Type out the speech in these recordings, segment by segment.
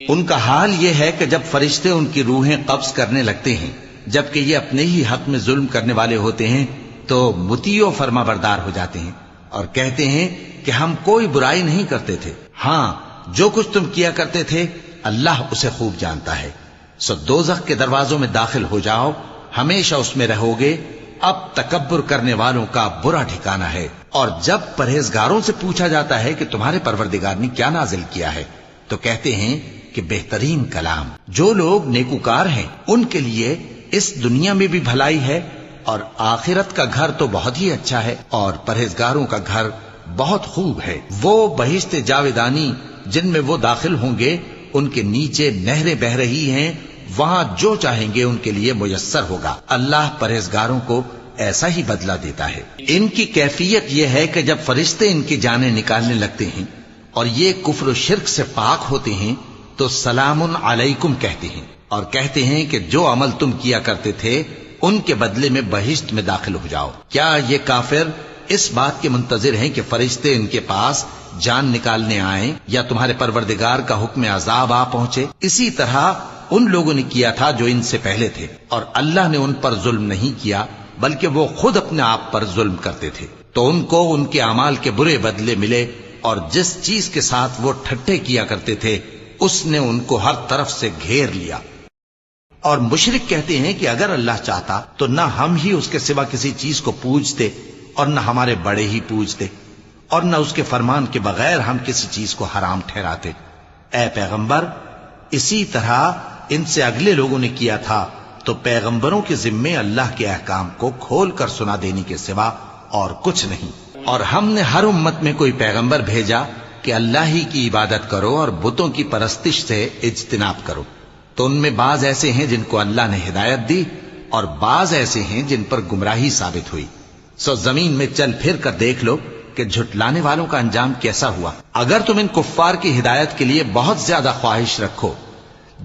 ان کا حال یہ ہے کہ جب فرشتے ان کی روحیں قبض کرنے لگتے ہیں جبکہ یہ اپنے ہی حق میں ظلم کرنے والے ہوتے ہیں تو مطیع و فرما بردار ہو جاتے ہیں اور کہتے ہیں کہ ہم کوئی برائی نہیں کرتے تھے، ہاں جو کچھ تم کیا کرتے تھے اللہ اسے خوب جانتا ہے۔ سو دوزخ کے دروازوں میں داخل ہو جاؤ، ہمیشہ اس میں رہو گے، اب تکبر کرنے والوں کا برا ٹھکانہ ہے۔ اور جب پرہیزگاروں سے پوچھا جاتا ہے کہ تمہارے پروردگار نے کیا نازل کیا ہے تو کہتے ہیں کہ بہترین کلام۔ جو لوگ نیکوکار ہیں ان کے لیے اس دنیا میں بھی بھلائی ہے اور آخرت کا گھر تو بہت ہی اچھا ہے، اور پرہیزگاروں کا گھر بہت خوب ہے۔ وہ بہشت جاویدانی جن میں وہ داخل ہوں گے، ان کے نیچے نہریں بہ رہی ہیں، وہاں جو چاہیں گے ان کے لیے میسر ہوگا۔ اللہ پرہیزگاروں کو ایسا ہی بدلہ دیتا ہے۔ ان کی کیفیت یہ ہے کہ جب فرشتے ان کی جانیں نکالنے لگتے ہیں اور یہ کفر و شرک سے پاک ہوتے ہیں تو سلام علیکم کہتے ہیں اور کہتے ہیں کہ جو عمل تم کیا کرتے تھے ان کے بدلے میں بہشت میں داخل ہو جاؤ۔ کیا یہ کافر اس بات کے منتظر ہیں کہ فرشتے ان کے پاس جان نکالنے آئیں یا تمہارے پروردگار کا حکم عذاب آ پہنچے؟ اسی طرح ان لوگوں نے کیا تھا جو ان سے پہلے تھے، اور اللہ نے ان پر ظلم نہیں کیا بلکہ وہ خود اپنے آپ پر ظلم کرتے تھے۔ تو ان کو ان کے اعمال کے برے بدلے ملے، اور جس چیز کے ساتھ وہ ٹھٹھے کیا کرتے تھے اس نے ان کو ہر طرف سے گھیر لیا۔ اور مشرک کہتے ہیں کہ اگر اللہ چاہتا تو نہ ہم ہی اس کے سوا کسی چیز کو پوجتے اور نہ ہمارے بڑے ہی پوجتے، اور نہ اس کے فرمان کے بغیر ہم کسی چیز کو حرام ٹھہراتے۔ اے پیغمبر، اسی طرح ان سے اگلے لوگوں نے کیا تھا، تو پیغمبروں کے ذمے اللہ کے احکام کو کھول کر سنا دینے کے سوا اور کچھ نہیں۔ اور ہم نے ہر امت میں کوئی پیغمبر بھیجا کہ اللہ ہی کی عبادت کرو اور بتوں کی پرستش سے اجتناب کرو، تو ان میں بعض ایسے ہیں جن کو اللہ نے ہدایت دی اور بعض ایسے ہیں جن پر گمراہی ثابت ہوئی۔ سو زمین میں چل پھر کر دیکھ لو کہ جھٹلانے والوں کا انجام کیسا ہوا۔ اگر تم ان کفار کی ہدایت کے لیے بہت زیادہ خواہش رکھو،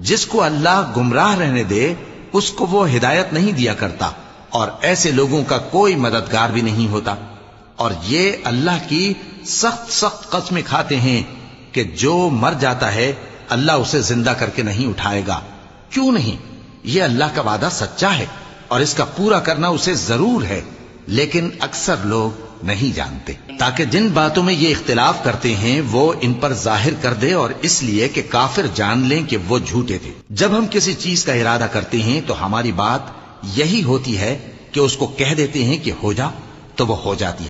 جس کو اللہ گمراہ رہنے دے اس کو وہ ہدایت نہیں دیا کرتا، اور ایسے لوگوں کا کوئی مددگار بھی نہیں ہوتا۔ اور یہ اللہ کی سخت سخت قسمیں کھاتے ہیں کہ جو مر جاتا ہے اللہ اسے زندہ کر کے نہیں اٹھائے گا۔ کیوں نہیں؟ یہ اللہ کا وعدہ سچا ہے اور اس کا پورا کرنا اسے ضرور ہے، لیکن اکثر لوگ نہیں جانتے۔ تاکہ جن باتوں میں یہ اختلاف کرتے ہیں وہ ان پر ظاہر کر دے، اور اس لیے کہ کافر جان لیں کہ وہ جھوٹے تھے۔ جب ہم کسی چیز کا ارادہ کرتے ہیں تو ہماری بات یہی ہوتی ہے کہ اس کو کہہ دیتے ہیں کہ ہو جا، تو وہ ہو جاتی ہے۔